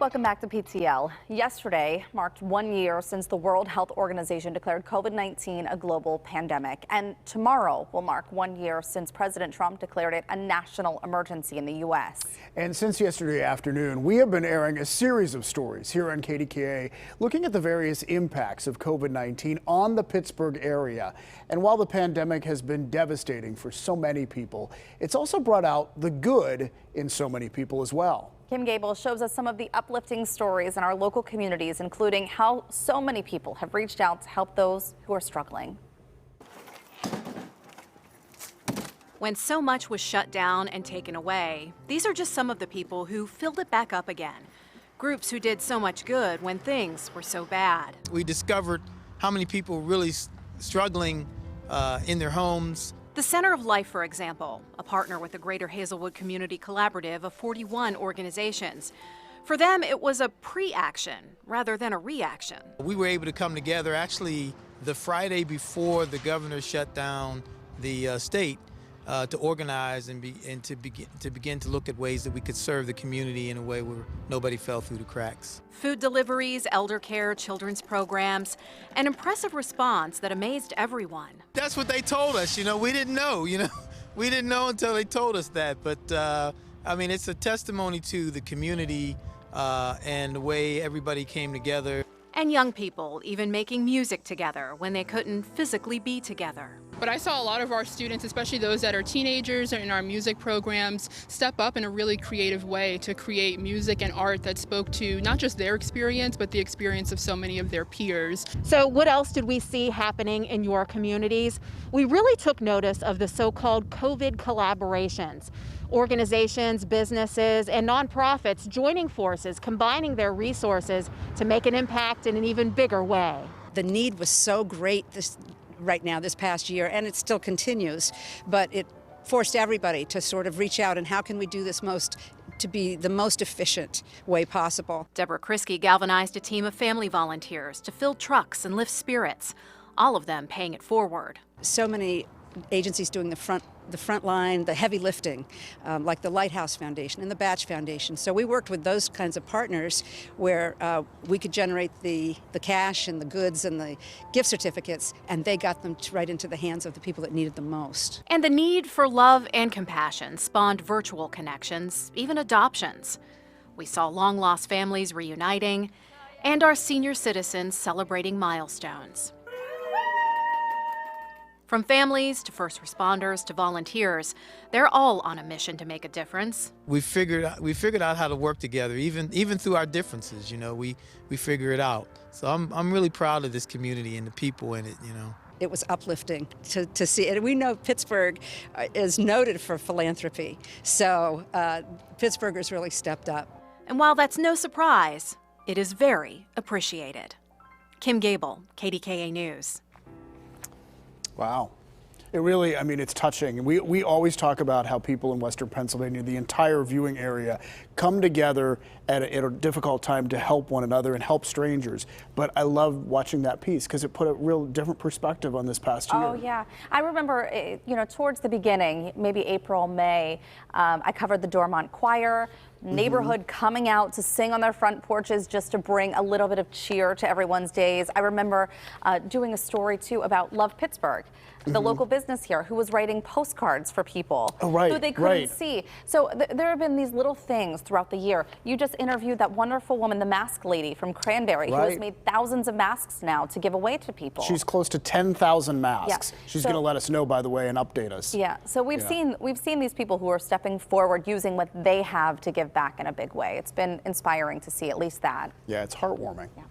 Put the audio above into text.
Welcome back to PTL. Yesterday marked 1 year since the World Health Organization declared COVID-19 a global pandemic. And tomorrow will mark 1 year since President Trump declared it a national emergency in the U.S. And since yesterday afternoon, we have been airing a series of stories here on KDKA looking at the various impacts of COVID-19 on the Pittsburgh area. And while the pandemic has been devastating for so many people, it's also brought out the good in so many people as well. Kym Gable shows us some of the uplifting stories in our local communities, including how so many people have reached out to help those who are struggling. When so much was shut down and taken away, these are just some of the people who filled it back up again. Groups who did so much good when things were so bad. We discovered how many people really struggling in their homes. The Center of Life, for example, a partner with the Greater Hazelwood Community Collaborative of 41 organizations. For them, it was a pre-action rather than a reaction. We were able to come together actually the Friday before the governor shut down the state to organize and to begin to look at ways that we could serve the community in a way where nobody fell through the cracks. Food deliveries, elder care, children's programs, an impressive response that amazed everyone. That's what they told us, we didn't know, we didn't know until they told us that. But I mean, it's a testimony to the community and the way everybody came together. And young people even making music together when they couldn't physically be together. But I saw a lot of our students, especially those that are teenagers or in our music programs, step up in a really creative way to create music and art that spoke to not just their experience, but the experience of so many of their peers. So what else did we see happening in your communities? We really took notice of the so-called COVID collaborations. Organizations, businesses, and nonprofits joining forces, combining their resources to make an impact in an even bigger way. The need was so great right now, this past year, and it still continues, but it forced everybody to sort of reach out and how can we do this to be the most efficient way possible. Deborah Kriske galvanized a team of family volunteers to fill trucks and lift spirits, all of them paying it forward. So many agencies doing the front line, the heavy lifting, like the Lighthouse Foundation and the Batch Foundation. So we worked with those kinds of partners where we could generate the cash and the goods and the gift certificates, and they got them right into the hands of the people that needed them most. And the need for love and compassion spawned virtual connections, even adoptions. We saw long-lost families reuniting, and our senior citizens celebrating milestones. From families to first responders to volunteers, they're all on a mission to make a difference. We figured out how to work together, even through our differences. We figure it out. So I'm really proud of this community and the people in it. It was uplifting to see it. We know Pittsburgh is noted for philanthropy, so Pittsburghers really stepped up. And while that's no surprise, it is very appreciated. Kym Gable, KDKA News. Wow. It really, it's touching. We always talk about how people in Western Pennsylvania, the entire viewing area, come together at a difficult time to help one another and help strangers. But I love watching that piece because it put a real different perspective on this past year. Oh, yeah. I remember, towards the beginning, maybe April, May, I covered the Dormont Choir, neighborhood coming out to sing on their front porches just to bring a little bit of cheer to everyone's days. I remember doing a story, too, about Love Pittsburgh, the local business here, who was writing postcards for people who they couldn't see. So there have been these little things throughout the year. You just interviewed that wonderful woman, the mask lady from Cranberry, who has made thousands of masks now to give away to people. She's close to 10,000 masks. Yeah. She's going to let us know, by the way, and update us. Yeah, so we've seen these people who are stepping forward, using what they have to give back in a big way. It's been inspiring to see at least that. Yeah, it's heartwarming. Yeah.